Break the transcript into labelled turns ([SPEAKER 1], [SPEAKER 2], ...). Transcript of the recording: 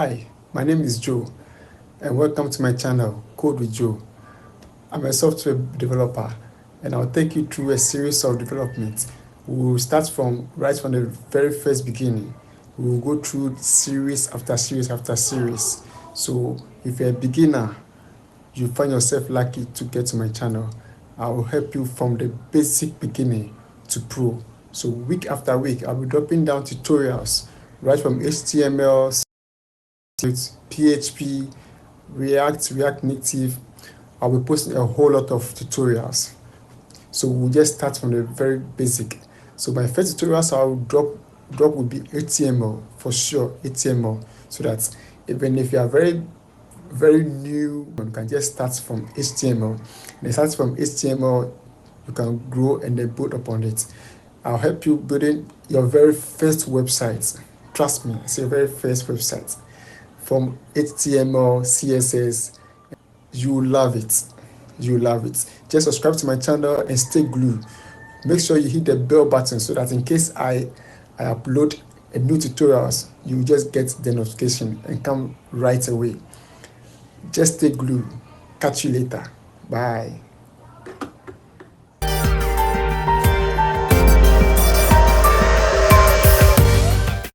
[SPEAKER 1] Hi, my name is Joe, and welcome to my channel, Code with Joe. I'm a software developer, and I'll take you through a series of developments. We will start right from the very first beginning. We will go through series after series after series. So if you're a beginner, you find yourself lucky to get to my channel. I will help you from the basic beginning to pro. So week after week, I'll be dropping down tutorials right from HTML, PHP, React Native. I'll be posting a whole lot of tutorials. So we'll just start from the very basic. So my first tutorials I'll drop will be HTML for sure, HTML, so that even if you are very new, you can just start from HTML. And start from HTML, you can grow and then build upon it. I'll help you building your very first website. Trust me, it's your very first website. From HTML, CSS, you love it. You love it. Just subscribe to my channel and stay glued. Make sure you hit the bell button so that in case I upload a new tutorials, you just get the notification and come right away. Just stay glued. Catch you later. Bye.